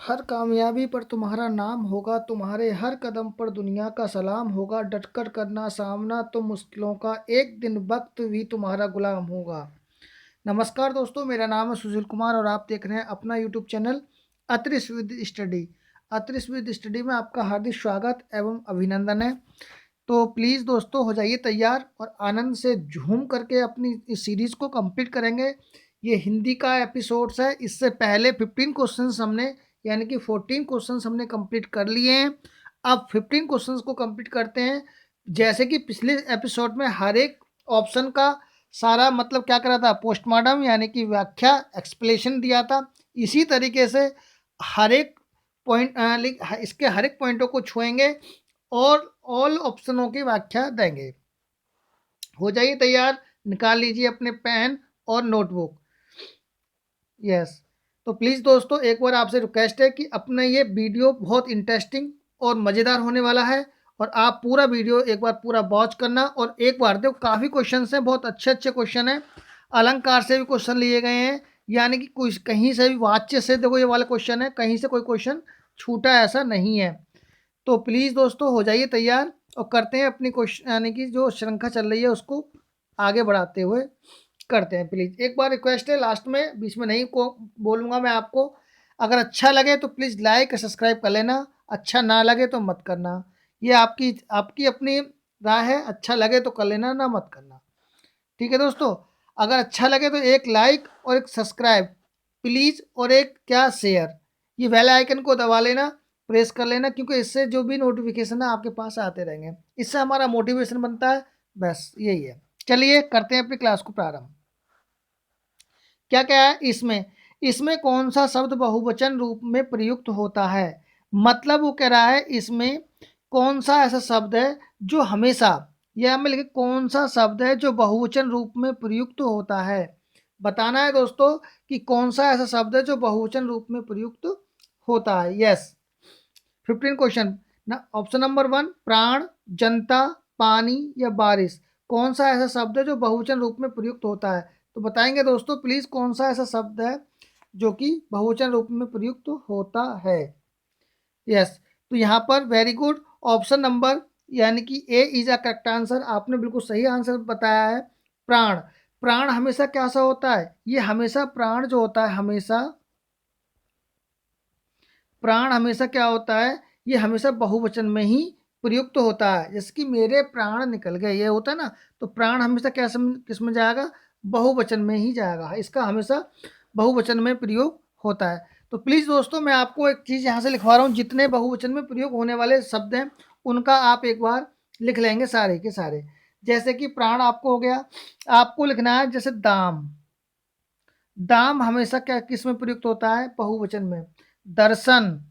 हर कामयाबी पर तुम्हारा नाम होगा, तुम्हारे हर कदम पर दुनिया का सलाम होगा। डटकर करना सामना तो मुश्किलों का, एक दिन वक्त भी तुम्हारा गुलाम होगा। नमस्कार दोस्तों, मेरा नाम है सुशील कुमार और आप देख रहे हैं अपना YouTube channel Atris with study. Atris with study में आपका हार्दिक स्वागत एवं अभिनंदन है। तो प्लीज़ दोस्तों हो जाइए तैयार और आनंद से झूम करके अपनी इस सीरीज़ को कंप्लीट करेंगे। ये हिंदी का एपिसोड्स है। इससे पहले 15 क्वेश्चंस हमने यानी कि 14 क्वेश्चंस हमने कंप्लीट कर लिए हैं। अब 15 क्वेश्चंस को कंप्लीट करते हैं। जैसे कि पिछले एपिसोड में हर एक ऑप्शन का सारा मतलब क्या करा था, पोस्टमार्टम यानी कि व्याख्या एक्सप्लेनेशन दिया था। इसी तरीके से हर एक पॉइंट इसके हर एक पॉइंटों को छुएंगे और ऑल ऑप्शनों की व्याख्या देंगे। हो जाइए तैयार, निकाल लीजिए अपने पेन और नोटबुक। यस, तो प्लीज़ दोस्तों एक बार आपसे रिक्वेस्ट है कि अपना ये वीडियो बहुत इंटरेस्टिंग और मज़ेदार होने वाला है और आप पूरा वीडियो एक बार पूरा वॉच करना। और एक बार देखो, काफ़ी क्वेश्चन हैं, बहुत अच्छे अच्छे क्वेश्चन हैं। अलंकार से भी क्वेश्चन लिए गए हैं, यानी कि कुछ कहीं से भी वाच्य से देखो ये वाला क्वेश्चन है, कहीं से कोई क्वेश्चन छूटा ऐसा नहीं है। तो प्लीज़ दोस्तों हो जाइए तैयार और करते हैं अपनी क्वेश्चन यानी कि जो श्रृंखला चल रही है उसको आगे बढ़ाते हुए करते हैं। प्लीज़ एक बार रिक्वेस्ट है, लास्ट में बीच में नहीं को बोलूँगा मैं आपको। अगर अच्छा लगे तो प्लीज़ लाइक सब्सक्राइब कर लेना, अच्छा ना लगे तो मत करना। ये आपकी आपकी अपनी राय है, अच्छा लगे तो कर लेना, ना मत करना। ठीक है दोस्तों, अगर अच्छा लगे तो एक लाइक और एक सब्सक्राइब प्लीज़, और एक क्या शेयर, ये बेल आइकन को दबा लेना, प्रेस कर लेना, क्योंकि इससे जो भी नोटिफिकेशन है आपके पास आते रहेंगे। इससे हमारा मोटिवेशन बनता है, बस यही है। चलिए करते हैं अपनी क्लास को प्रारंभ। क्या क्या है इसमें, इसमें कौन सा शब्द बहुवचन रूप में प्रयुक्त होता है। मतलब वो कह रहा है इसमें कौन सा ऐसा शब्द है जो हमेशा, यह हमें लिखे कौन सा शब्द है जो बहुवचन रूप में प्रयुक्त होता है। बताना है दोस्तों कि कौन सा ऐसा शब्द है जो बहुवचन रूप में प्रयुक्त होता है। यस, 15 क्वेश्चन ना। ऑप्शन नंबर 1 प्राण, जनता, पानी या बारिश। कौन सा ऐसा शब्द है जो बहुवचन रूप में प्रयुक्त होता है। तो बताएंगे दोस्तों प्लीज़ कौन सा ऐसा शब्द है जो कि बहुवचन रूप में प्रयुक्त होता है। यस, तो यहाँ पर वेरी गुड, ऑप्शन नंबर यानी कि A is a correct answer. आपने बिल्कुल सही आंसर बताया है। प्राण, प्राण हमेशा कैसा होता है, ये हमेशा प्राण जो होता है हमेशा, प्राण हमेशा क्या होता है, ये हमेशा बहुवचन में ही प्रयुक्त होता है। जैसे कि मेरे प्राण निकल गए, ये होता है ना, तो प्राण हमेशा क्या किस में जाएगा, बहुवचन में ही जाएगा। इसका हमेशा बहुवचन में प्रयोग होता है। तो प्लीज़ दोस्तों मैं आपको एक चीज़ यहाँ से लिखवा रहा हूँ, जितने बहुवचन में प्रयोग होने वाले शब्द हैं उनका आप एक बार लिख लेंगे सारे के सारे। जैसे कि प्राण आपको हो गया, आपको लिखना है जैसे दाम, दाम हमेशा क्या किस में प्रयुक्त होता है, बहुवचन में। दर्शन,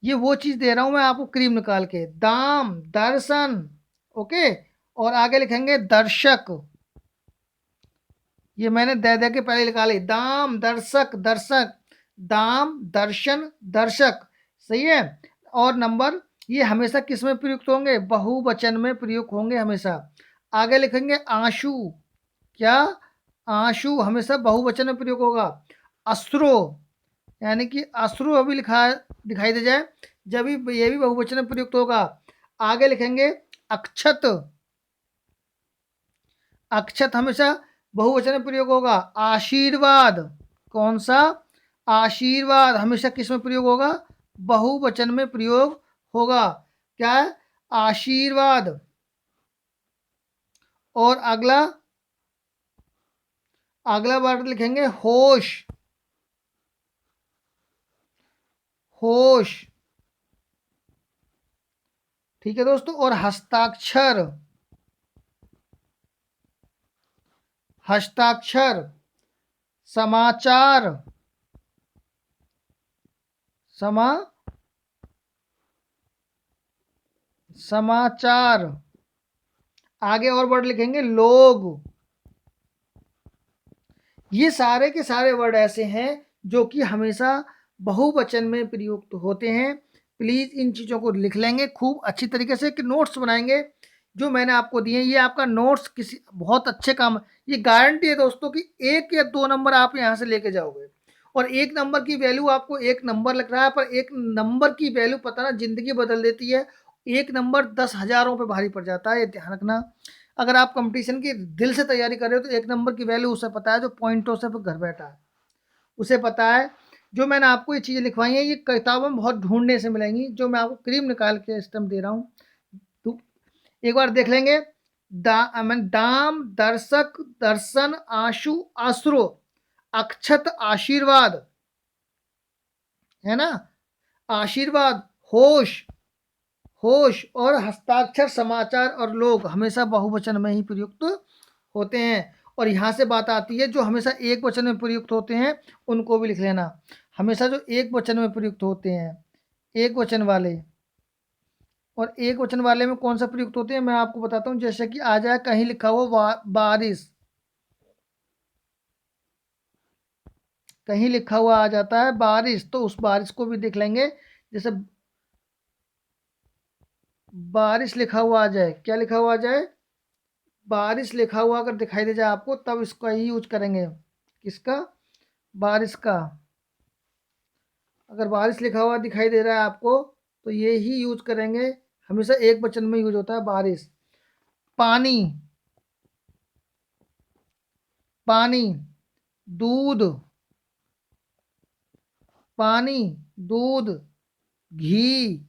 ये वो चीज़ दे रहा हूँ मैं आपको क्रीम निकाल के, दाम दर्शन। ओके, और आगे लिखेंगे दर्शक, ये मैंने दे दे के पहले लिखा ली, दाम दर्शक दर्शक, दाम दर्शन दर्शक। सही है। और नंबर, ये हमेशा किस में प्रयुक्त होंगे, बहुवचन में प्रयुक्त होंगे हमेशा। आगे लिखेंगे आंसू, क्या, आंसू हमेशा बहुवचन में प्रयोग होगा। अश्रु, यानी कि अश्रु अभी लिखा दिखाई दे जाए जब भी ये भी बहुवचन में प्रयुक्त होगा। आगे लिखेंगे अक्षत, अक्षत हमेशा बहुवचन में प्रयोग होगा। आशीर्वाद, कौन सा, आशीर्वाद हमेशा किस में प्रयोग होगा, बहुवचन में प्रयोग होगा। क्या है, आशीर्वाद। और अगला, अगला वर्ड लिखेंगे होश, होश। ठीक है दोस्तों, और हस्ताक्षर, हस्ताक्षर। समाचार, समाचार। आगे और वर्ड लिखेंगे लोग। ये सारे के सारे वर्ड ऐसे हैं जो कि हमेशा बहुवचन में प्रयुक्त होते हैं। प्लीज़ इन चीज़ों को लिख लेंगे खूब अच्छी तरीके से, कि नोट्स बनाएंगे जो मैंने आपको दिए हैं। ये आपका नोट्स किसी बहुत अच्छे काम, ये गारंटी है दोस्तों कि 1 या 2 नंबर आप यहाँ से लेके जाओगे। और एक नंबर की वैल्यू आपको एक नंबर लग रहा है, पर एक नंबर की वैल्यू पता ना ज़िंदगी बदल देती है। एक नंबर 10 हज़ारों पे भारी पड़ जाता है, ये ध्यान रखना। अगर आप कंपटीशन की दिल से तैयारी कर रहे हो तो एक नंबर की वैल्यू उसे पता है जो पॉइंटों से घर बैठा है, उसे पता है। जो मैंने आपको ये चीज़ें लिखवाई हैं ये किताबों में बहुत ढूंढने से मिलेंगी, जो मैं आपको क्रीम निकाल के इस टाइम दे रहा हूँ। तो एक बार देख लेंगे। दाम, दर्शक, दर्शन, आशु, आश्रो, अक्षत, आशीर्वाद, है ना, आशीर्वाद, होश, होश और हस्ताक्षर, समाचार और लोग हमेशा बहुवचन में ही प्रयुक्त होते हैं। और यहाँ से बात आती है जो हमेशा एक वचन में प्रयुक्त होते हैं उनको भी लिख लेना। हमेशा जो एक वचन में प्रयुक्त होते हैं, एक वचन वाले, और एक वचन वाले में कौन सा प्रयुक्त होते हैं मैं आपको बताता हूँ। जैसे कि आ जाए कहीं लिखा हुआ बारिश, कहीं लिखा हुआ आ जाता है बारिश, तो उस बारिश को भी देख लेंगे। जैसे बारिश लिखा हुआ आ जाए, क्या लिखा हुआ आ जाए, बारिश लिखा हुआ अगर दिखाई दे जाए आपको तब इसका ही यूज करेंगे। किसका, बारिश का। अगर बारिश लिखा हुआ दिखाई दे रहा है आपको तो ये ही यूज करेंगे। हमेशा एक वचन में यूज होता है बारिश। पानी, पानी, दूध, पानी, दूध, घी,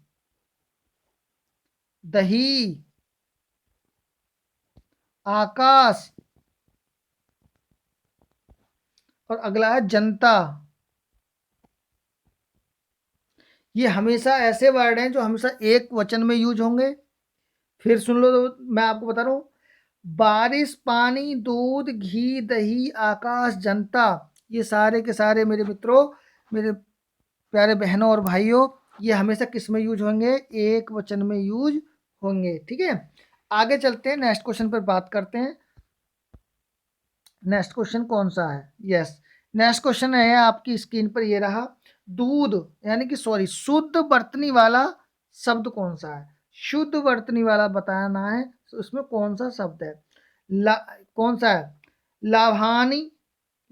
दही, आकाश, और अगला है जनता। ये हमेशा ऐसे वर्ड हैं जो हमेशा एक वचन में यूज होंगे। फिर सुन लो, तो मैं आपको बता रहा हूँ। बारिश, पानी, दूध, घी, दही, आकाश, जनता, ये सारे के सारे मेरे मित्रों, मेरे प्यारे बहनों और भाइयों, ये हमेशा किस में यूज होंगे, एक वचन में यूज होंगे। ठीक है, आगे चलते हैं, नेक्स्ट क्वेश्चन पर बात करते हैं। नेक्स्ट क्वेश्चन कौन सा है, यस, नेक्स्ट क्वेश्चन है आपकी स्क्रीन पर, ये रहा। दूध यानी कि सॉरी शुद्ध बरतनी वाला शब्द कौन सा है, शुद्ध बरतनी वाला बताना है, तो उसमें कौन सा शब्द है। कौन सा है, लाभानी,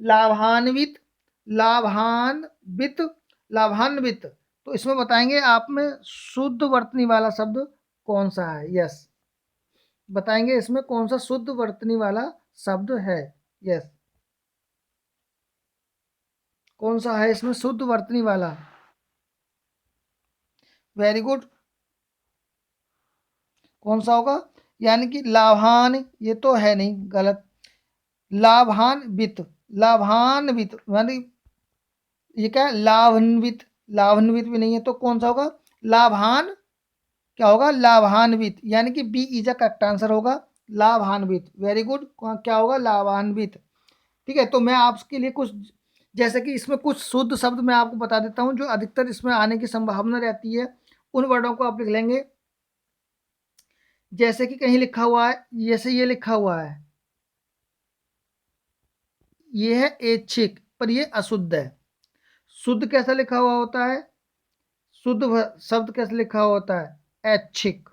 लाभान्वित, लाभान्वित, लाभान्वित, तो इसमें बताएंगे आप में शुद्ध वर्तनी वाला शब्द कौन सा है। यस, बताएंगे इसमें कौन सा शुद्ध वर्तनी वाला शब्द है। यस, कौन सा है इसमें शुद्ध वर्तनी वाला, वेरी गुड, कौन सा होगा, यानी कि लाभान, ये तो है नहीं, गलत, लाभान्वित, लाभान्वित यानी ये क्या है, लाभान्वित, लाभान्वित भी नहीं है, तो कौन सा होगा, लाभान, क्या होगा, लाभान्वित, यानी कि B is a correct answer होगा, लाभान्वित, वेरी गुड, क्या होगा, लाभान्वित। ठीक है, तो मैं आपके लिए कुछ, जैसे कि इसमें कुछ शुद्ध शब्द मैं आपको बता देता हूँ जो अधिकतर इसमें आने की संभावना रहती है, उन वर्डों को आप लिख लेंगे। जैसे कि कहीं लिखा हुआ है, जैसे ये लिखा हुआ है, ये है ऐच्छिक, पर ये अशुद्ध है। शुद्ध कैसा लिखा हुआ होता है, शुद्ध शब्द कैसे लिखा हुआ होता है, ऐच्छिक,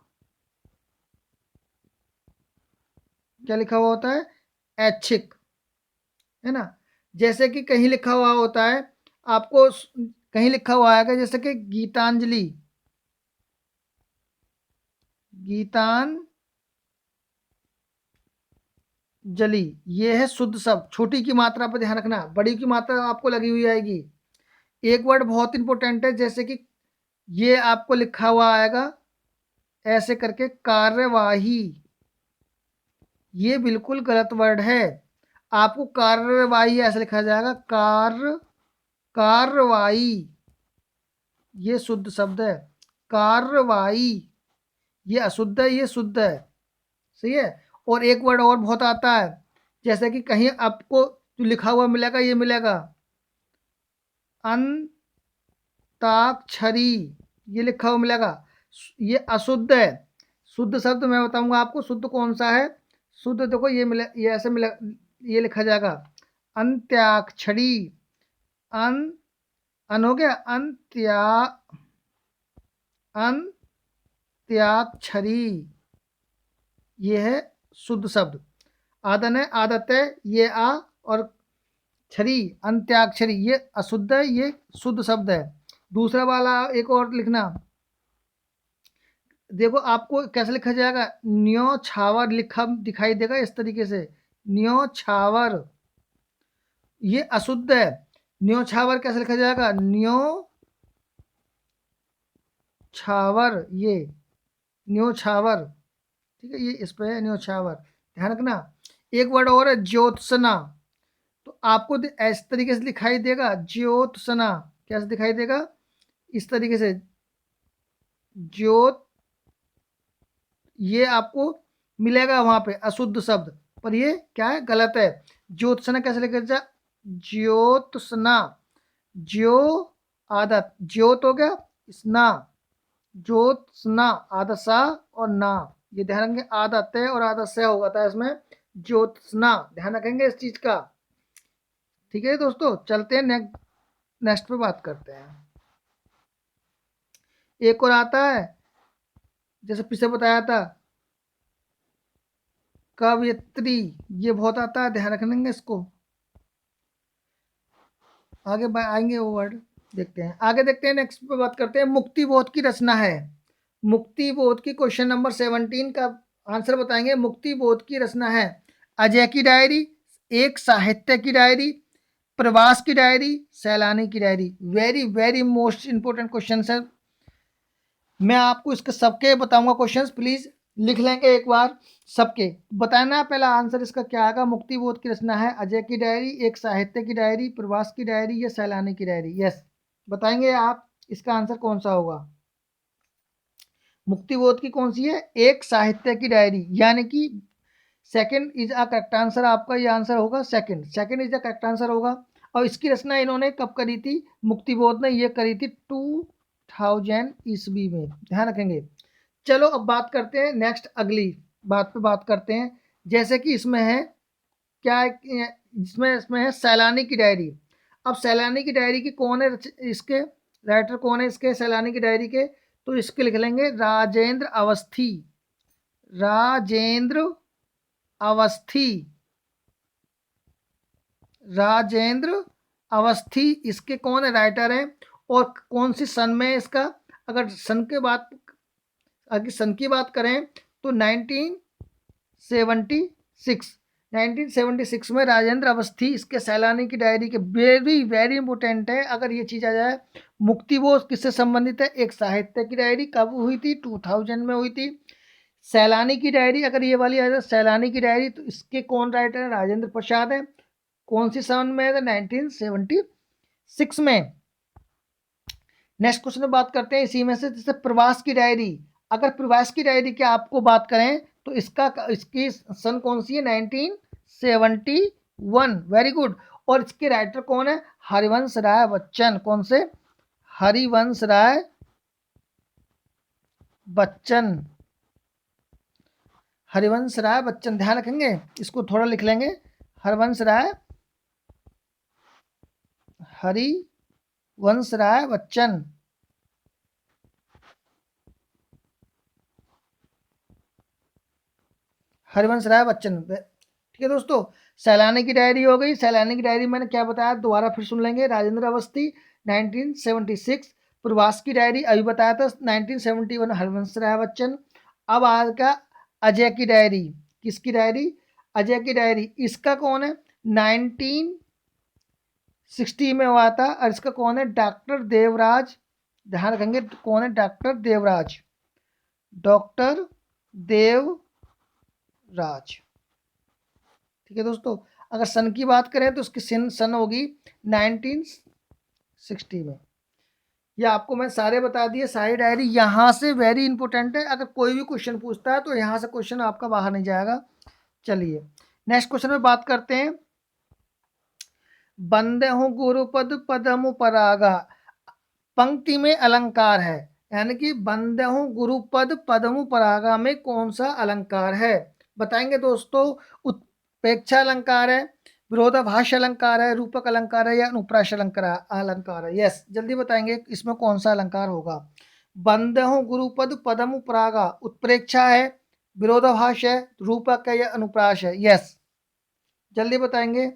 क्या लिखा हुआ होता है, ऐच्छिक, है ना। जैसे कि कहीं लिखा हुआ होता है आपको, कहीं लिखा हुआ आएगा जैसे कि गीतांजलि, गीतांजलि, ये है शुद्ध शब्द। छोटी की मात्रा पर ध्यान रखना, बड़ी की मात्रा आपको लगी हुई आएगी। एक वर्ड बहुत इंपॉर्टेंट है, जैसे कि ये आपको लिखा हुआ आएगा ऐसे करके, कार्यवाही, ये बिल्कुल गलत वर्ड है। आपको कार्यवाही ऐसे लिखा जाएगा, कार्रवाई, ये शुद्ध शब्द है, कार्रवाई, ये अशुद्ध है, ये शुद्ध है, सही है। और एक वर्ड और बहुत आता है, जैसे कि कहीं आपको जो लिखा हुआ मिलेगा, ये मिलेगा अंताक्षरी, ये लिखा हुआ मिलेगा, ये अशुद्ध है। शुद्ध शब्द मैं बताऊंगा आपको शुद्ध कौन सा है। शुद्ध देखो, ये मिले, ये ऐसे मिले, ये लिखा जाएगा अंत्याक्षरी, अन, अन हो गया, अंत्याक्षरी, ये है शुद्ध शब्द। आदन है, आदत है, ये आ, और छरी, अंत्याक्षरी, ये अशुद्ध है, ये शुद्ध शब्द है। दूसरा वाला एक और लिखना, देखो आपको कैसे लिखा जाएगा, न्यो छावर लिखा दिखाई देगा इस तरीके से, न्यो छावर, ये अशुद्ध है। न्यो छावर कैसे लिखा जाएगा, न्यो छावर, ये न्यो छावर, ठीक है, ये इस पे है न्यो छावर, ध्यान रखना। एक वर्ड और है ज्योत्सना, तो आपको इस तरीके से दिखाई देगा ज्योत्सना, कैसे दिखाई देगा, इस तरीके से ज्योत, ये आपको मिलेगा वहां पे अशुद्ध शब्द, पर ये क्या है, गलत है। ज्योत्सना कैसे लिखा जाए, ज्योत्सना, ज्यो आदत, ज्योत हो गया, स्ना, ज्योत्सना, आदत सा और ना, ये ध्यान रखेंगे, आदत है और आदत से होगा था इसमें, ज्योत्सना, ध्यान रखेंगे इस चीज का। ठीक है दोस्तों, चलते हैं नेक्स्ट पे बात करते हैं। एक और आता है, जैसे पीछे बताया था, कवयित्री, ये बहुत आता है, ध्यान रखेंगे इसको, आगे आएंगे वो वर्ड, देखते हैं आगे, देखते हैं नेक्स्ट पे बात करते हैं। मुक्ति बोध की रचना है, मुक्ति बोध की, क्वेश्चन नंबर 17 का आंसर बताएंगे। मुक्ति बोध की रचना है अजय की डायरी, एक साहित्य की डायरी, प्रवास की डायरी, सैलानी की diary. Very very most important question है, मैं आपको इसके सबके बताऊंगा क्वेश्चंस, प्लीज लिख लेंगे एक बार सबके, बताना पहला आंसर इसका क्या आएगा। मुक्ति बोध की रचना है अजय की डायरी, एक साहित्य की डायरी, प्रवास की डायरी या सैलानी की डायरी। यस, बताएंगे आप इसका आंसर कौन सा होगा। मुक्ति बोध की कौन सी है, एक साहित्य की डायरी, यानी कि second is a correct answer, आपका ये आंसर होगा second, second is the correct answer होगा। और इसकी रचना इन्होंने कब करी थी, मुक्ति बोध ने ये करी थी 2000 ईस्वी में, ध्यान रखेंगे। चलो अब बात करते हैं नेक्स्ट, अगली बात पे बात करते हैं। जैसे कि इसमें है क्या, इसमें इसमें है सैलानी की डायरी। अब सैलानी की डायरी की कौन है, इसके राइटर कौन है इसके सैलानी की डायरी के, तो इसके लिख लेंगे राजेंद्र अवस्थी, राजेंद्र अवस्थी, राजेंद्र अवस्थी इसके कौन है, राइटर हैं। और कौन सी सन में इसका, अगर सन के बात, अगर सन की बात करें तो 1976, 1976 में राजेंद्र अवस्थी इसके सैलानी की डायरी के, वेरी वेरी इंपॉर्टेंट है अगर ये चीज़ आ जाए। मुक्ति बोध किससे संबंधित है, एक साहित्य की डायरी, कब हुई थी, 2000 में हुई थी। सैलानी की डायरी अगर ये वाली आ जाए, सैलानी की डायरी, तो इसके कौन राइटर है, राजेंद्र प्रसाद है। कौन सी सन में है, 1976 में। नेक्स्ट क्वेश्चन में बात करते हैं इसी में से, जैसे प्रवास की डायरी, अगर प्रवास की डायरी की आपको बात करें तो इसकी सन कौन सी है, 1971, वेरी गुड। और इसके राइटर कौन है, हरिवंश राय बच्चन, कौन से, हरिवंश राय बच्चन, हरिवंश राय बच्चन, ध्यान रखेंगे इसको, थोड़ा लिख लेंगे, हरिवंश राय, हरिवंश राय बच्चन, हरिवंश राय बच्चन, ठीक है दोस्तों। सैलानी की डायरी हो गई, सैलानी की डायरी मैंने क्या बताया, दोबारा फिर सुन लेंगे, राजेंद्र अवस्थी 1976, प्रवास की डायरी अभी बताया था 1971, हरिवंश राय बच्चन। अब आएगा अजय की डायरी, किसकी डायरी, अजय की डायरी, इसका कौन है, 1960 में हुआ था, और इसका कौन है, डॉक्टर देवराज, ध्यान रखेंगे कौन है, डॉक्टर देवराज, डॉक्टर देवराज, ठीक है दोस्तों। अगर सन की बात करें तो उसकी सन होगी 1960 में। ये आपको मैं सारे बता दिए, सारी डायरी यहाँ से वेरी इंपॉर्टेंट है, अगर कोई भी क्वेश्चन पूछता है तो यहाँ से क्वेश्चन आपका बाहर नहीं जाएगा। चलिए नेक्स्ट क्वेश्चन में बात करते हैं। बंदे हूँ गुरुपद पदमु परागा, पंक्ति में अलंकार है, यानी कि बंदे हूँ गुरुपद पदमु परागा में कौन सा अलंकार है, बताएंगे दोस्तों। उत्प्रेक्षा अलंकार है, विरोधाभास अलंकार है, रूपक अलंकार है, या अनुप्रास अलंकार है। यस, जल्दी बताएंगे इसमें कौन सा अलंकार होगा। बंदे हूँ गुरुपद पदमु परागा, उत्प्रेक्षा है, विरोधाभास है, रूपक है, या अनुप्रास है। यस, जल्दी बताएंगे।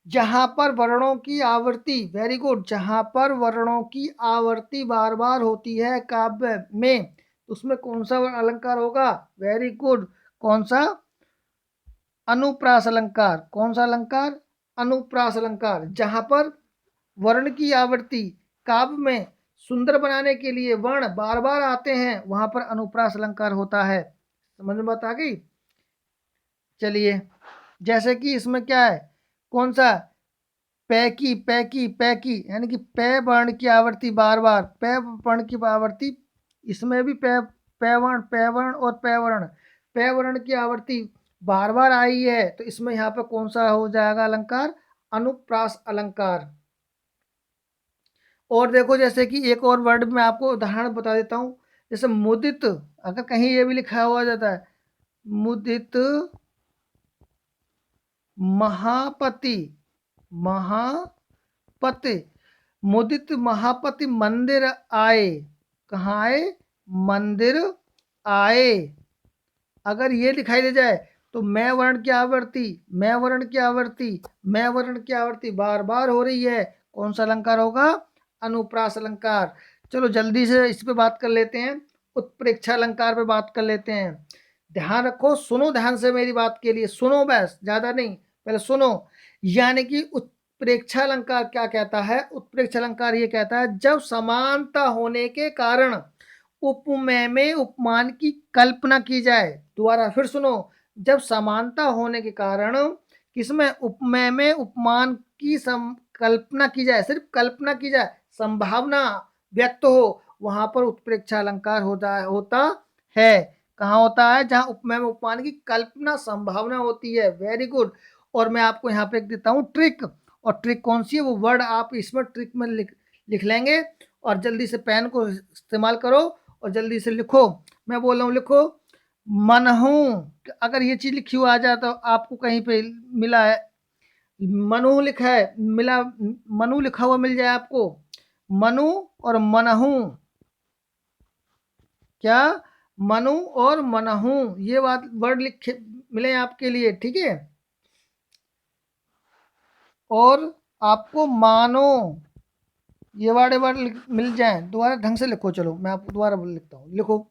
जहां पर वर्णों की आवृत्ति, वेरी गुड, जहां पर वर्णों की आवृत्ति बार बार होती है काव्य में, उसमें कौन सा अलंकार होगा? वेरी गुड, कौन सा? अनुप्रास अलंकार। कौन सा अलंकार? अनुप्रास अलंकार। जहां पर वर्ण की आवृत्ति काव्य में सुंदर बनाने के लिए वर्ण बार बार आते हैं, वहां पर अनुप्रास अलंकार होता है। समझ में बात आ गई? चलिए, जैसे कि इसमें क्या है, कौन सा? पैकी पैकी पैकी, यानी कि पै वर्ण की आवृत्ति बार बार, पै वर्ण की आवृत्ति, इसमें भी पैवर्ण और पैवर्ण की आवृत्ति बार बार आई है, तो इसमें यहाँ पे कौन सा हो जाएगा अलंकार? अनुप्रास अलंकार। और देखो, जैसे कि एक और वर्ड में आपको उदाहरण बता देता हूँ, जैसे मुदित, अगर कहीं ये भी लिखा हुआ जाता है, मुदित महापति, महापति, मुदित महापति मंदिर आए। कहाँ आए? मंदिर आए। अगर ये दिखाई दे जाए तो मैं वर्ण की आवृत्ति, मैं वर्ण की आवृत्ति, मैं वर्ण की आवृत्ति बार बार हो रही है, कौन सा अलंकार होगा? अनुप्रास अलंकार। चलो जल्दी से इस पे बात कर लेते हैं, उत्प्रेक्षा अलंकार पे बात कर लेते हैं। ध्यान रखो, सुनो ध्यान से मेरी बात के लिए, सुनो बस, ज्यादा नहीं, पहले सुनो। यानी कि उत्प्रेक्षा अलंकार क्या कहता है? उत्प्रेक्षा अलंकार ये कहता है जब समानता होने के कारण उपमेय में उपमान की कल्पना की जाए। दोबारा फिर सुनो, जब समानता होने के कारण किसमें? उपमेय में उपमान की कल्पना की जाए, सिर्फ कल्पना की जाए, संभावना व्यक्त हो, वहां पर उत्प्रेक्षा अलंकार होता है। कहाँ होता है? जहां उपमेय में उपमान की कल्पना संभावना होती है। Very good. और मैं आपको यहाँ पे देता हूँ ट्रिक, और ट्रिक कौन सी है? वो वर्ड आप इसमें ट्रिक में लिख लेंगे, और जल्दी से पेन को इस्तेमाल करो और जल्दी से लिखो। मैं बोल रहा हूँ लिखो, मनहू। अगर ये चीज लिखी हुआ आ जाए तो आपको कहीं पे मिला है, मनु लिखा है, मिला, मनु लिखा हुआ मिल जाए आपको, मनु और मनहू, क्या? मनु और मनहू, ये बात वर्ड लिखे मिले आपके लिए, ठीक है? और आपको मानो, ये वर्ड मिल जाए, दोबारा ढंग से लिखो। चलो मैं आपको दोबारा लिखता हूँ, लिखो,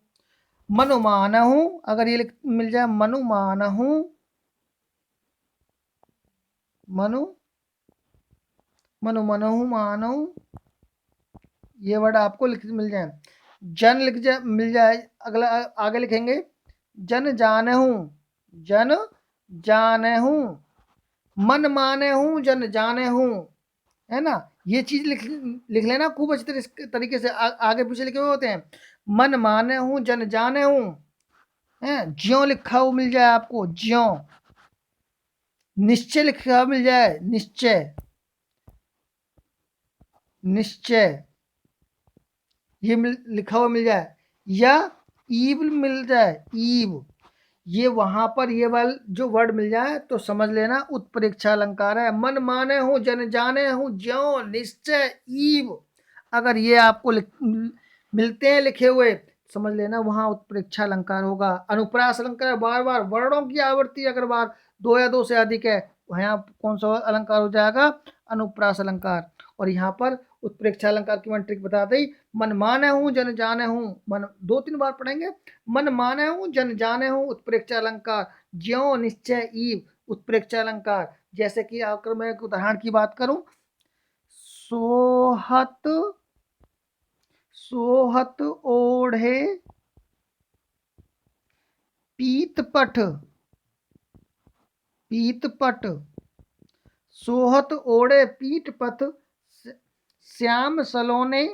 मनु मानहू। अगर ये मिल जाए, मनु मानहू, मनु, मनु मनहू मानहू, ये वर्ड आपको मिल जाए। जन मिल जाए, अगला आगे लिखेंगे, जन जानहू, जन जानहू, मन माने हूँ, जन जाने हूँ, है ना? ये चीज लिख लेना खूब अच्छी तरीके से, आगे पीछे लिखे हुए होते हैं। मन माने हूँ, जन जाने हूँ, है। ज्यों लिखा हुआ मिल जाए आपको, ज्यों। निश्चय लिखा हुआ मिल जाए, निश्चय, निश्चय, ये लिखा हुआ मिल जाए, या ईव मिल जाए, ईव। ये वहां पर ये वाल जो वर्ड मिल जाए तो समझ लेना उत्प्रेक्षा अलंकार है। मन माने हूँ, जन जाने हूँ, ज्यों, निश्चय, ईव, अगर ये आपको मिलते हैं लिखे हुए, समझ लेना वहां उत्प्रेक्षा अलंकार होगा। अनुप्रास अलंकार बार बार वर्णों की आवृत्ति अगर बार दो या दो से अधिक है, वहां कौन सा अलंकार हो जाएगा? अनुप्रास अलंकार। और यहाँ पर उत्प्रेक्षा अलंकार की मैंने ट्रिक बता दी। मन माने हूँ, जन जाने हूँ, मन दो तीन बार पढ़ेंगे। मन माने हूँ, जन जाने हूँ, उत्प्रेक्षा अलंकार। ज्यों, निश्चय, ईव, उत्प्रेक्षा अलंकार। जैसे कि आकर मैं एक उदाहरण की बात करूं, सोहत, सोहत ओढ़े पीतपट, पीतपट, सोहत ओढ़े पीतपट, श्याम सलोने,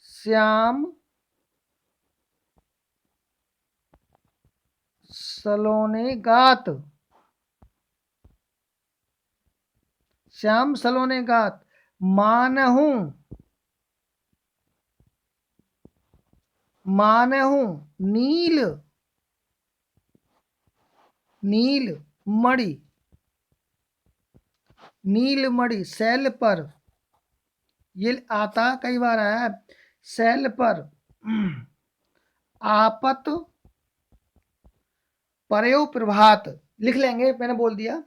श्याम सलोने गात, श्याम सलोने गात, मानहू, मानहू, नील, नील मणि, नील मणि, शैल पर, ये आता कई बार आया, शैल पर, आपत, परयो प्रभात, लिख लेंगे, मैंने बोल दिया।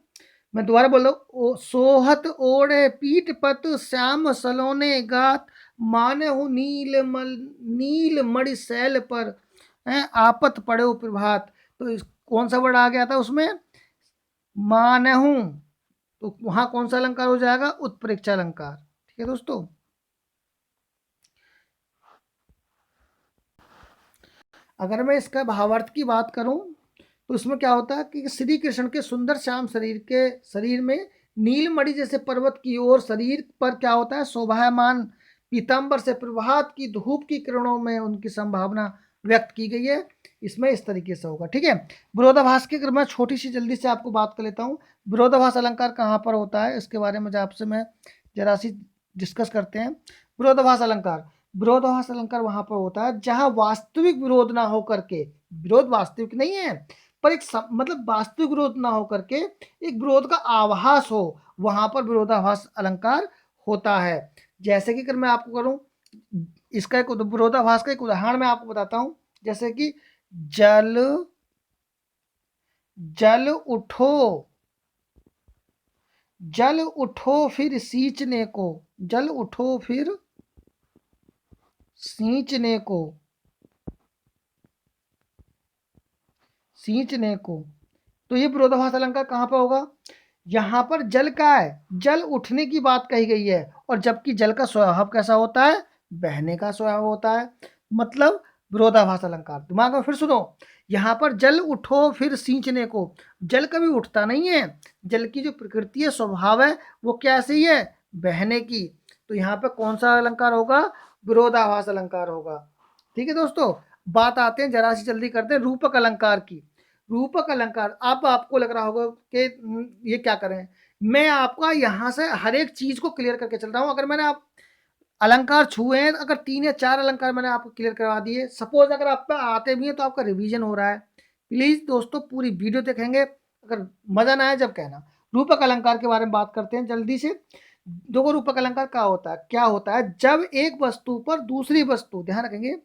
मैं दोबारा बोल रहा हूँ, सोहत ओढ़े पीठ पत श्याम सलोने गात, मानहु नील मणि शैल पर, आपत पड़े प्रभात। तो कौन सा वर्ड आ गया था उसमें, मानहु, तो वहां कौन सा अलंकार हो जाएगा, उत्प्रेक्षा अलंकार। ठीक है दोस्तों। अगर मैं इसका भावार्थ की बात करूं तो इसमें क्या होता है कि श्री कृष्ण के सुंदर श्याम शरीर में नीलमणि जैसे पर्वत की ओर शरीर पर क्या होता है, शोभायमान पीताम्बर से प्रभात की धूप की किरणों में उनकी संभावना व्यक्त की गई है। इसमें इस तरीके से होगा। ठीक है, विरोधाभास की अगर मैं छोटी सी जल्दी से आपको बात कर लेता हूँ, विरोधाभास अलंकार कहाँ पर होता है, इसके बारे में आपसे मैं जरा सी डिस्कस करते हैं। विरोधाभास अलंकार, विरोधाभास अलंकार वहां पर होता है जहां वास्तविक विरोध ना हो करके, विरोध वास्तविक नहीं है पर एक मतलब वास्तविक विरोध ना हो करके एक विरोध का आभास हो, वहां पर विरोधाभास अलंकार होता है। जैसे कि अगर मैं आपको करूं इसका एक विरोधाभास का एक उदाहरण मैं आपको बताता हूं, जैसे कि जल जल उठो, जल उठो फिर सींचने को, जल उठो फिर सींचने को, सींचने को। तो ये विरोधाभास अलंकार कहाँ पर होगा, यहाँ पर जल का है, जल उठने की बात कही गई है, और जबकि जल का स्वभाव कैसा होता है, बहने का स्वभाव होता है, मतलब विरोधाभास अलंकार। दिमाग में फिर सुनो, यहाँ पर जल उठो फिर सींचने को, जल कभी उठता नहीं है, जल की जो प्रकृति है, स्वभाव है, वो कैसी है, बहने की। तो यहाँ पर कौन सा अलंकार होगा, विरोधाभास अलंकार होगा। ठीक है दोस्तों, बात आते हैं जरा सी जल्दी करते हैं रूपक अलंकार की। रूपक अलंकार, अब आपको लग रहा होगा कि ये क्या करें, मैं आपका यहाँ से हर एक चीज को क्लियर करके चल रहा हूँ। अगर मैंने आप अलंकार छुए हैं, अगर 3 या 4 अलंकार मैंने आपको क्लियर करवा दिए, सपोज अगर आप पे आते भी हैं तो आपका रिवीजन हो रहा है। प्लीज दोस्तों पूरी वीडियो देखेंगे, अगर मजा ना आए जब कहना। रूपक अलंकार के बारे में बात करते हैं जल्दी से। देखो रूपक अलंकार क्या होता है, क्या होता है, जब एक वस्तु पर दूसरी वस्तु, ध्यान रखेंगे,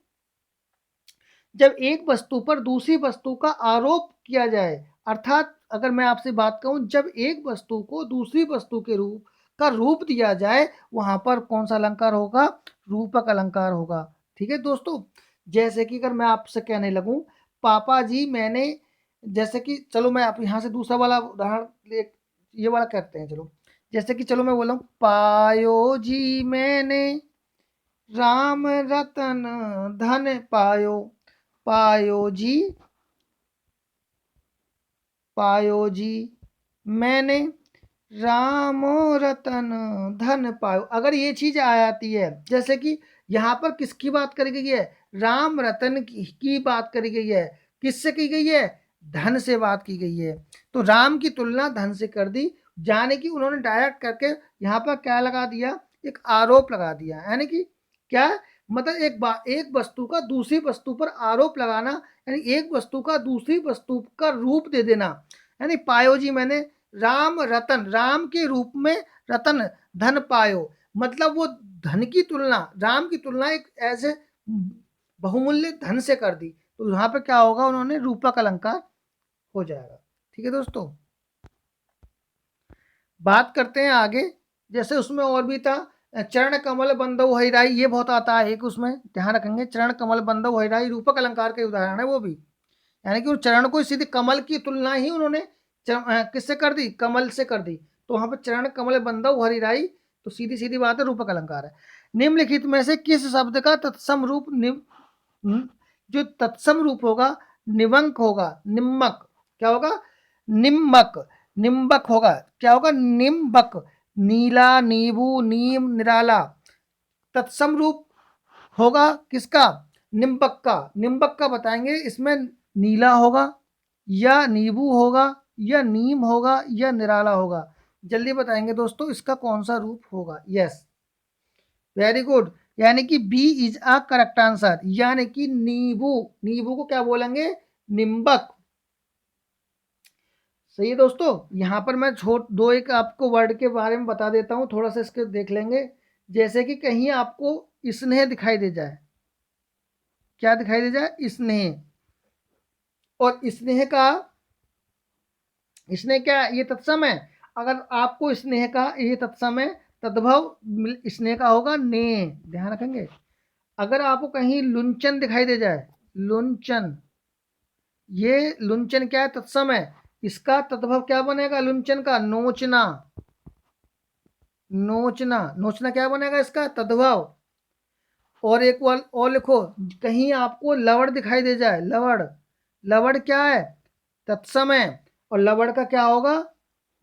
जब एक वस्तु पर दूसरी वस्तु का आरोप किया जाए, अर्थात अगर मैं आपसे बात कहूं, जब एक वस्तु को दूसरी वस्तु के रूप दिया जाए, वहां पर कौन सा अलंकार होगा, रूपक अलंकार होगा। ठीक है दोस्तों, जैसे कि अगर मैं आपसे कहने लगूं, पापा जी मैंने, जैसे कि चलो मैं आप यहाँ से दूसरा वाला उदाहरण ये वाला करते हैं, चलो जैसे कि चलो मैं बोला हूं, पायो जी मैंने राम रतन धन पायो, पायो जी, पायो जी मैंने राम रतन धन पायो। अगर ये चीज आ जाती है, जैसे कि यहाँ पर किसकी बात करी गई है, राम रतन की बात करी गई है, किससे की गई है, धन से बात की गई है, तो राम की तुलना धन से कर दी, जाने की उन्होंने डायरेक्ट करके यहाँ पर क्या लगा दिया, एक आरोप लगा दिया, यानी कि क्या, मतलब एक वस्तु का दूसरी वस्तु पर आरोप लगाना, यानी एक वस्तु का दूसरी वस्तु का रूप दे देना। यानी पायो जी मैंने राम रतन, राम के रूप में रतन धन पायो, मतलब वो धन की तुलना, राम की तुलना एक ऐसे बहुमूल्य धन से कर दी, तो यहाँ पे क्या होगा, उन्होंने रूपक अलंकार हो जाएगा। ठीक है दोस्तों, बात करते हैं आगे। जैसे उसमें और भी था, चरण कमल बंदो हरिराई, ये बहुत आता है एक, उसमें ध्यान रखेंगे, चरण कमल बंदो हरिराई रूपक अलंकार के उदाहरण है वो भी, यानी कि उस चरण को सीधे कमल की तुलना ही उन्होंने किससे कर दी, कमल से कर दी, तो वहां पर चरण कमल बंदो हरिराई, तो सीधी सीधी बात है रूपक अलंकार है। निम्नलिखित में से किस शब्द का तत्सम रूप जो तत्सम रूप होगा, निवंक होगा, निम्बक, क्या होगा, निम्बक, निम्बक होगा, क्या होगा, निम्बक, नीला, नींबू, नीम, निराला, तत्सम रूप होगा किसका, निम्बक का। निम्बक का बताएंगे, इसमें नीला होगा या नींबू होगा या नीम होगा या निराला होगा, जल्दी बताएंगे दोस्तों इसका कौन सा रूप होगा। यस, वेरी गुड, यानी कि B is a correct answer, यानी कि नींबू, नींबू को क्या बोलेंगे, निम्बक। सही है दोस्तों, यहाँ पर मैं दो एक आपको वर्ड के बारे में बता देता हूँ, थोड़ा सा इसके देख लेंगे। जैसे कि कहीं आपको स्नेह दिखाई दे जाए, क्या दिखाई दे जाए, स्नेह, और स्नेह का स्नेह क्या है? ये तत्सम है। अगर आपको स्नेह का ये तत्सम है, तद्भव स्नेह का होगा ने, ध्यान रखेंगे। अगर आपको कहीं लुंचन दिखाई दे जाए, लुंचन, ये लुंचन क्या है? तत्सम है। इसका तद्भव क्या बनेगा लुंचन का? नोचना, नोचना, नोचना क्या बनेगा इसका? तद्भव। और एक और लिखो, कहीं आपको लवड़ दिखाई दे जाए, लवड़, लवड़ क्या है? तत्सम है। और लवड़ का क्या होगा?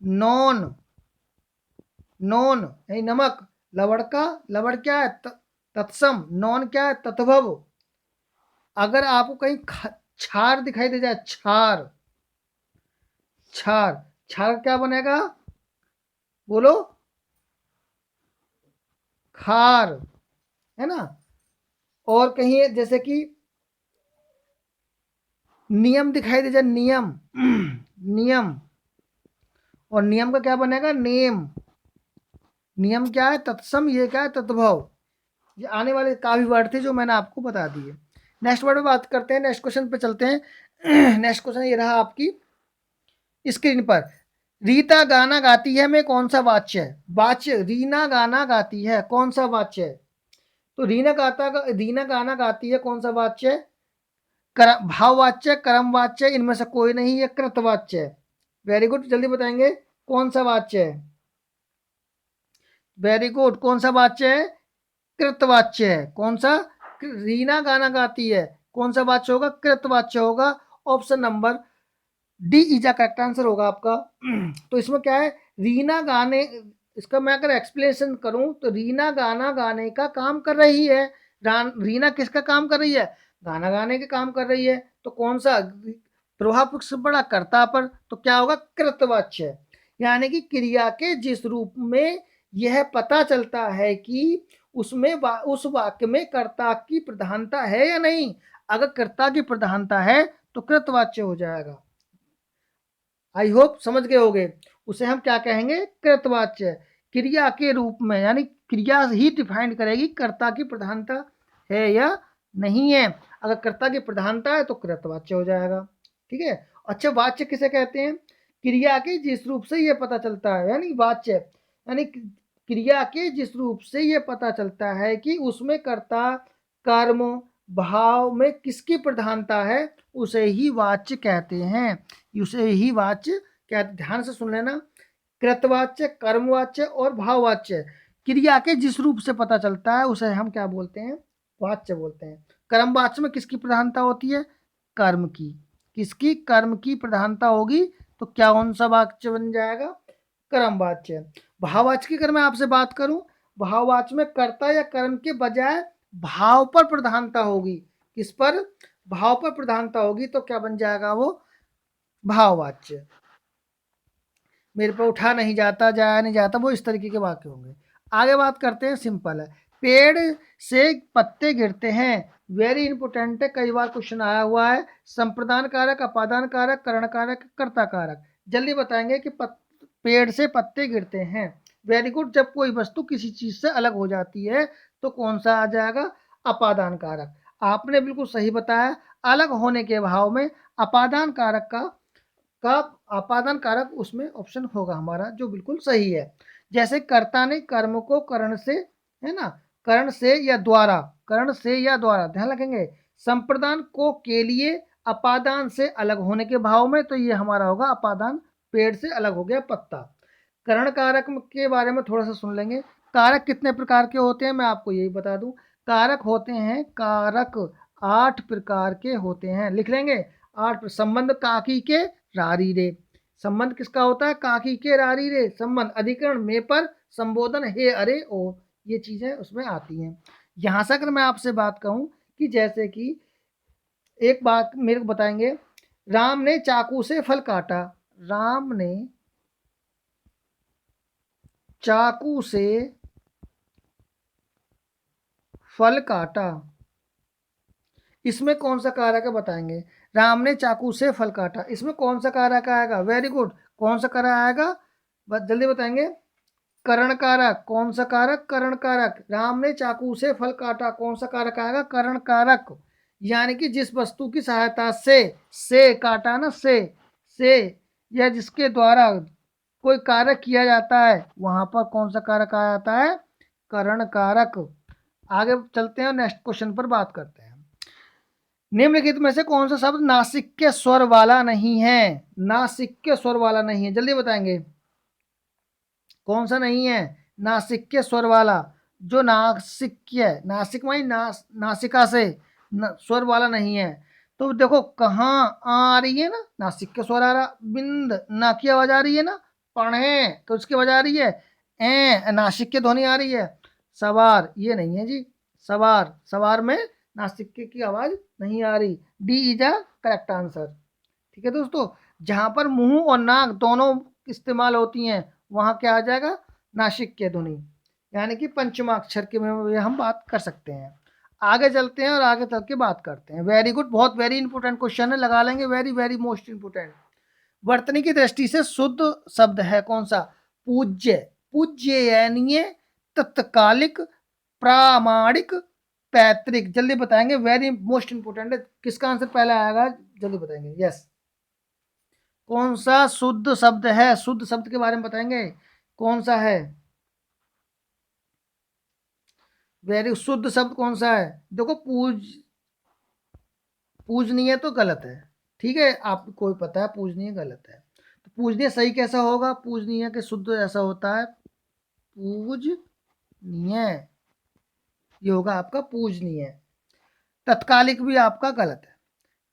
नॉन, नॉन यानी नमक। लवड़ का, लवड़ क्या है? तत्सम। नॉन क्या है? तद्भव। अगर आपको कहीं छार दिखाई दे जाए, छार, छार, छार क्या बनेगा? बोलो, खार, है ना। और कहीं जैसे कि नियम दिखाई दे जाए, नियम, नियम, और नियम का क्या बनेगा? नेम। नियम क्या है? तत्सम, ये क्या है? तद्भव। ये आने वाले काफी वर्ड थे जो मैंने आपको बता दिए। नेक्स्ट वर्ड पे बात करते हैं, नेक्स्ट क्वेश्चन पे चलते हैं। नेक्स्ट क्वेश्चन ये रहा आपकी स्क्रीन पर। रीता गाना गाती है में कौन सा वाच्य है? वाच्य, रीना गाना गाती है, कौन सा वाच्य है? तो रीना गाना गाती है, कौन सा वाच्य है? भाववाच्य, कर्मवाच्य, इनमें से कोई नहीं, ये कृतवाच्य है। वेरी गुड, जल्दी बताएंगे कौन सा वाच्य है? वेरी गुड, कौन सा वाच्य है? कृतवाच्य है। कौन सा? रीना गाना गाती है, कौन सा वाच्य होगा? कृतवाच्य होगा। Option number D is correct answer होगा आपका। तो इसमें क्या है? रीना गाने, इसका मैं अगर एक्सप्लेनेशन करूं तो रीना गाना गाने का काम कर रही है। रीना किसका काम कर रही है? गाना गाने के काम कर रही है। तो कौन सा प्रभाव किस पड़ा? कर्ता पर। तो क्या होगा? कृतवाच्य। यानी कि क्रिया के जिस रूप में यह पता चलता है कि उसमें उस वाक्य में कर्ता की प्रधानता है या नहीं। अगर कर्ता की प्रधानता है तो कृतवाच्य हो जाएगा। आई होप समझ गए होगे। उसे हम क्या कहेंगे? कृतवाच्य। क्रिया के रूप में, यानी क्रिया ही डिफाइन करेगी कर्ता की प्रधानता है या नहीं है। अगर कर्ता की प्रधानता है तो कृतवाच्य हो जाएगा। ठीक है। अच्छा, वाच्य किसे कहते हैं? क्रिया के जिस रूप से यह पता चलता है, यानी वाच्य, यानी क्रिया के जिस रूप से यह पता चलता है कि उसमें कर्ता, कर्म, भाव में किसकी प्रधानता है, उसे ही वाच्य कहते हैं। उसे ही वाच्य कहते। ध्यान से सुन लेना। कृतवाच्य, कर्मवाच्य और भाववाच्य क्रिया के जिस रूप से पता चलता है उसे हम क्या बोलते हैं? वाच्य बोलते हैं। कर्मवाच्य में किसकी प्रधानता होती है? कर्म की। किसकी? कर्म की प्रधानता होगी। तो क्या कौन सा वाच्य बन जाएगा? कर्मवाच्य। भाववाच्य की अगर मैं आपसे बात करूं, भाववाच्य में कर्ता या कर्म के बजाय भाव पर प्रधानता होगी। किस पर? भाव पर प्रधानता होगी। तो क्या बन जाएगा वो? भाववाच्य। मेरे पे उठा नहीं जाता, जाया नहीं जाता, वो इस तरीके के वाक्य होंगे। आगे बात करते हैं, सिंपल है। पेड़ से पत्ते गिरते हैं, वेरी इंपोर्टेंट है, कई बार क्वेश्चन आया हुआ है। संप्रदान कारक, अपादान कारक, करण कारक, कर्ता कारक। जल्दी बताएंगे कि पेड़ से पत्ते गिरते हैं। Very good. जब कोई वस्तु किसी चीज से अलग हो जाती है तो कौन सा आ जाएगा? अपादान कारक। आपने बिल्कुल सही बताया। अलग होने के भाव में अपादान कारक का अपादान कारक उसमें ऑप्शन होगा हमारा, जो बिल्कुल सही है। जैसे कर्ता ने कर्म को करण से, है ना, करण से या द्वारा, करण से या द्वारा, ध्यान रखेंगे। संप्रदान को के लिए अपादान से अलग होने के भाव में, तो ये हमारा होगा अपादान। पेड़ से अलग हो गया पत्ता। करण कारक के बारे में थोड़ा सा सुन लेंगे। कारक कितने प्रकार के होते हैं मैं आपको यही बता दूं। कारक होते हैं, कारक 8 प्रकार के होते हैं, लिख लेंगे। 8। संबंध काकी के रारी रे। संबंध किसका होता है? काकी के रारी रे संबंध। अधिकरण में पर, संबोधन हे अरे ओ, ये चीजें उसमें आती हैं। यहां से अगर मैं आपसे बात कहूं कि जैसे कि एक बात मेरे को बताएंगे, राम ने चाकू से फल काटा। राम ने चाकू से फल काटा, इसमें कौन सा कारक है बताएंगे? राम ने चाकू से फल काटा, इसमें कौन सा कारक आएगा? वेरी गुड, कौन सा कारक आएगा? बस जल्दी बताएंगे। करण कारक। कौन सा कारक? करण कारक। राम ने चाकू से फल काटा, कौन सा कारक आएगा? करण कारक। यानी कि जिस वस्तु की सहायता से काटा ना, से या जिसके द्वारा कोई कार्य किया जाता है, वहां पर कौन सा कारक आ जाता है? करण कारक। आगे चलते हैं, नेक्स्ट क्वेश्चन पर बात करते हैं। निम्नलिखित में से कौन सा शब्द नासिक्य स्वर वाला नहीं है? नासिक्य स्वर वाला नहीं है, जल्दी बताएंगे कौन सा नहीं है नासिक्य स्वर वाला? जो नासिक्य, नासिक मानी नासिका से स्वर वाला नहीं है। तो देखो कहाँ आ रही है ना, नासिक्य स्वर आ रहा, बिंद ना की आवाज आ रही है ना, पढ़े तो उसकी आवाज आ रही है, ए नासिक्य ध्वनि आ रही है। सवार ये नहीं है जी, सवार, सवार में नासिक्य की आवाज नहीं आ रही। D is a correct answer. ठीक है दोस्तों, जहां पर मुंह और नाक दोनों इस्तेमाल होती हैं वहां क्या आ जाएगा? नासिक्य ध्वनि, यानी कि पंचमाक्षर के में हम बात कर सकते हैं। आगे चलते हैं और आगे चल के बात करते हैं। वेरी गुड, बहुत वेरी इंपॉर्टेंट क्वेश्चन है, लगा लेंगे, वेरी वेरी मोस्ट इंपॉर्टेंट। वर्तनी की दृष्टि से शुद्ध शब्द है कौन सा? पूज्य। पूज्य यानी तत्कालिक, प्रामाणिक, पैतृक। जल्दी बताएंगे, वेरी मोस्ट इंपोर्टेंट है। किसका आंसर पहला आएगा जल्दी बताएंगे। यस, कौन सा शुद्ध शब्द है? शुद्ध शब्द के बारे में बताएंगे कौन सा है? वेरी शुद्ध शब्द कौन सा है? देखो पूजनीय तो गलत है, ठीक है, आपको कोई पता है पूजनीय गलत है, तो पूजनीय सही कैसा होगा? पूजनीय के शुद्ध ऐसा होता है पूजनीय, ये होगा आपका पूजनीय। तत्कालिक भी आपका गलत है।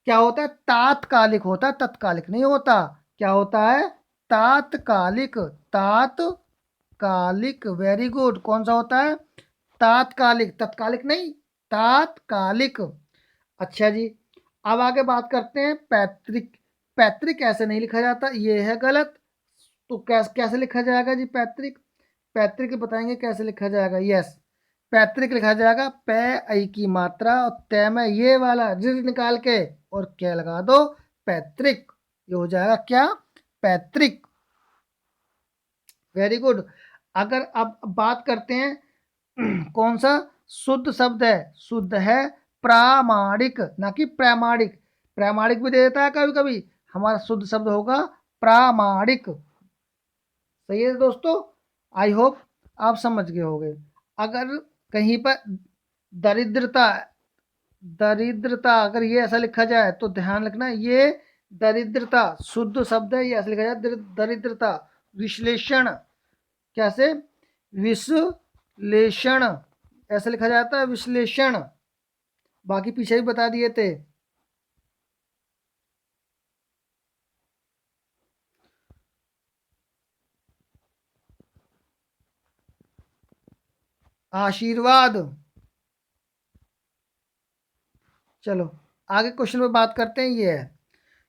क्या होता है? तात्कालिक होता है, तत्कालिक नहीं होता। क्या होता है? तात्कालिक। तात्कालिक, वेरी गुड। कौन सा होता है? तात्कालिक, तत्कालिक नहीं, तात्कालिक। अच्छा जी, अब आगे बात करते हैं पैतृक। पैतृक ऐसे नहीं लिखा जाता, ये है गलत। तो कैसे कैसे लिखा जाएगा जी पैतृक? पैतृक बताएंगे कैसे लिखा जाएगा। यस, पैतृक लिखा जाएगा पै ऐ की मात्रा और तय में ये वाला रिज निकाल के और क्या लगा दो, पैतृक। ये हो जाएगा क्या? पैतृक। Very good. अगर अब बात करते हैं कौन सा शुद्ध शब्द है? शुद्ध है प्रामाणिक, ना कि प्रामाणिक। प्रामाणिक भी दे देता है कभी कभी, हमारा शुद्ध शब्द होगा प्रामाणिक। सही है दोस्तों, आई होप आप समझ गए होंगे। अगर कहीं पर दरिद्रता, दरिद्रता अगर ये ऐसा लिखा जाए तो ध्यान रखना, ये दरिद्रता शुद्ध शब्द है, ये ऐसा लिखा जाए दरिद्रता। विश्लेषण, कैसे? विश्लेषण ऐसे लिखा जाता है, विश्लेषण। बाकी पीछे भी बता दिए थे। आशीर्वाद। चलो आगे क्वेश्चन पे बात करते हैं। ये है,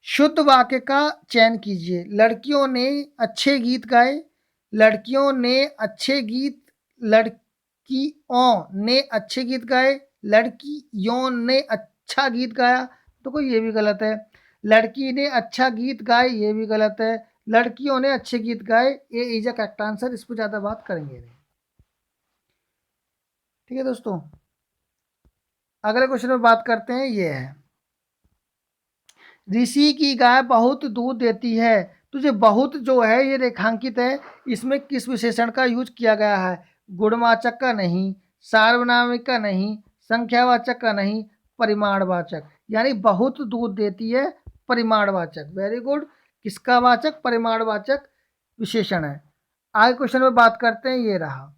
शुद्ध वाक्य का चयन कीजिए। लड़कियों ने अच्छे गीत गाए। लड़कियों ने अच्छे गीत, लड़कियों ने अच्छे गीत गाए, लड़कियों ने अच्छा गीत गाया, तो कोई ये भी गलत है। लड़की ने अच्छा गीत गाए, ये भी गलत है। लड़कियों ने अच्छे गीत गाए, ये इज अ करेक्ट आंसर, इस पर ज़्यादा बात करेंगे नहीं। ठीक है दोस्तों, अगले क्वेश्चन में बात करते हैं। ये है, ऋषि की गाय बहुत दूध देती है। तुझे बहुत जो है ये रेखांकित है, इसमें किस विशेषण का यूज किया गया है? गुणवाचक का नहीं, सार्वनामिक का नहीं, संख्यावाचक का नहीं, परिमाणवाचक। यानी बहुत दूध देती है, परिमाणवाचक। वेरी गुड, किसका वाचक? परिमाणवाचक विशेषण है। आगे क्वेश्चन में बात करते हैं। ये रहा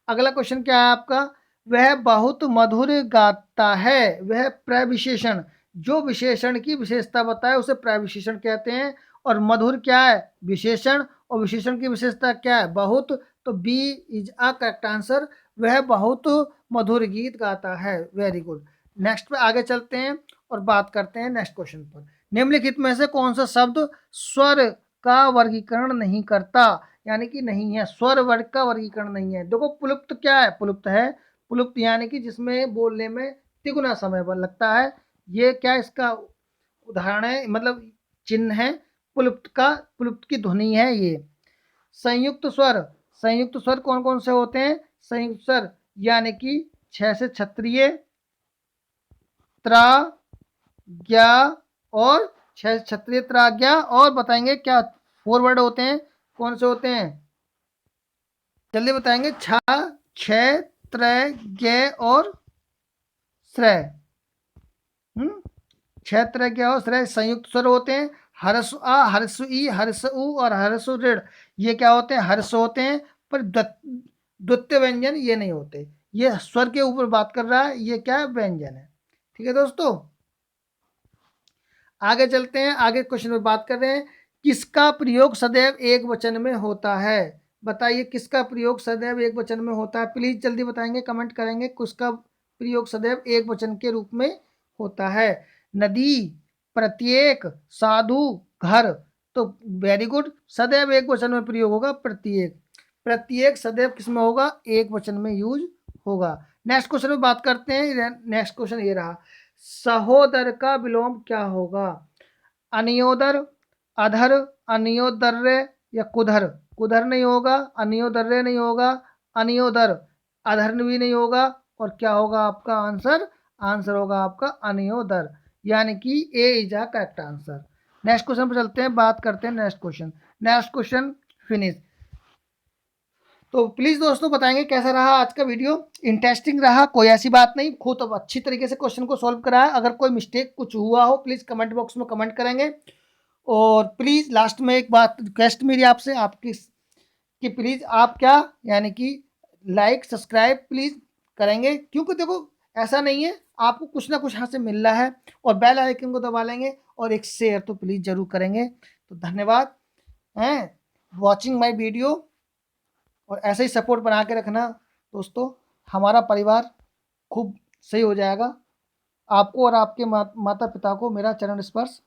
अगला क्वेश्चन, क्या है आपका? वह बहुत मधुर गाता है, वह प्रविशेषण, जो विशेषण की विशेषता बताए उसे प्रविशेषण कहते हैं। और मधुर क्या है? विशेषण। और विशेषण की विशेषता क्या है? बहुत। तो B is a correct answer, वह बहुत मधुर गीत गाता है। Very good. नेक्स्ट पे आगे चलते हैं और बात करते हैं नेक्स्ट क्वेश्चन पर। निम्नलिखित में से कौन सा शब्द स्वर का वर्गीकरण नहीं करता? यानी कि नहीं है, स्वर वर्ग का वर्गीकरण नहीं है। देखो पुलुप्त क्या है? पुलुप्त है, पुलुप्त यानी कि जिसमें बोलने में तिगुना समय लगता है। ये क्या इसका उदाहरण है, मतलब चिन्ह है पुलुप्त का, पुलुप्त की ध्वनि है ये। संयुक्त स्वर, संयुक्त स्वर कौन कौन से होते हैं? संयुक्त स्वर यानी कि 6 से क्षत्रिय, त्रा, ज्ञा और 6 से क्षत्रिय, त्रा, ज्ञा और बताएंगे क्या 4 वर्ड होते हैं, कौन से होते हैं? जल्दी बताएंगे। छ, क्षय, त्रय, ज्ञ और श्रय। क्षय, त्रय, ज्ञ और श्रय संयुक्त स्वर होते हैं। हर्ष आ, हर्ष ई, हर्ष उ और हर्ष ऋण, ये क्या होते हैं? हर्ष होते हैं, पर द्वितीय व्यंजन ये नहीं होते। ये स्वर के ऊपर बात कर रहा है, ये क्या है? व्यंजन है। ठीक है दोस्तों, आगे चलते हैं। आगे क्वेश्चन में बात कर रहे हैं, किसका प्रयोग सदैव एक वचन में होता है? बताइए, किसका प्रयोग सदैव एक वचन में होता है? प्लीज जल्दी बताएंगे, कमेंट करेंगे, किसका प्रयोग सदैव एक वचन के रूप में होता है? नदी, प्रत्येक, साधु, घर। तो वेरी गुड, सदैव एक वचन में प्रयोग होगा प्रत्येक। प्रत्येक सदैव किसमें होगा? एक वचन में यूज होगा। नेक्स्ट क्वेश्चन में बात करते हैं। नेक्स्ट क्वेश्चन ये रहा, सहोदर का विलोम क्या होगा? अनियोदर, अधर, अनियोदर्य या कुधर? कुधर नहीं होगा, अनियोदर्य नहीं होगा, अनियोदर, अधर भी नहीं होगा, और क्या होगा आपका आंसर? आंसर होगा आपका अनियोदर, यानी कि A is a correct answer. Next question पर चलते हैं, बात करते हैं next question. Next question finish. तो प्लीज़ दोस्तों बताएंगे कैसा रहा आज का वीडियो? इंटरेस्टिंग रहा? कोई ऐसी बात नहीं, खुद अब अच्छी तरीके से क्वेश्चन को सॉल्व करा है। अगर कोई मिस्टेक कुछ हुआ हो, प्लीज़ कमेंट बॉक्स में कमेंट करेंगे। और प्लीज़ लास्ट में एक बात रिक्वेस्ट मेरी आपसे, आपकी कि प्लीज़ आप क्या, यानी कि लाइक सब्सक्राइब प्लीज़ करेंगे, क्योंकि देखो ऐसा नहीं है, आपको कुछ ना कुछ यहाँ से मिल रहा है। और बेल आइकन को दबा लेंगे, और एक शेयर तो प्लीज़ ज़रूर करेंगे। तो धन्यवाद हैं वॉचिंग माई वीडियो, और ऐसे ही सपोर्ट बना के रखना दोस्तों। हमारा परिवार खूब सही हो जाएगा। आपको और आपके माता पिता को मेरा चरण स्पर्श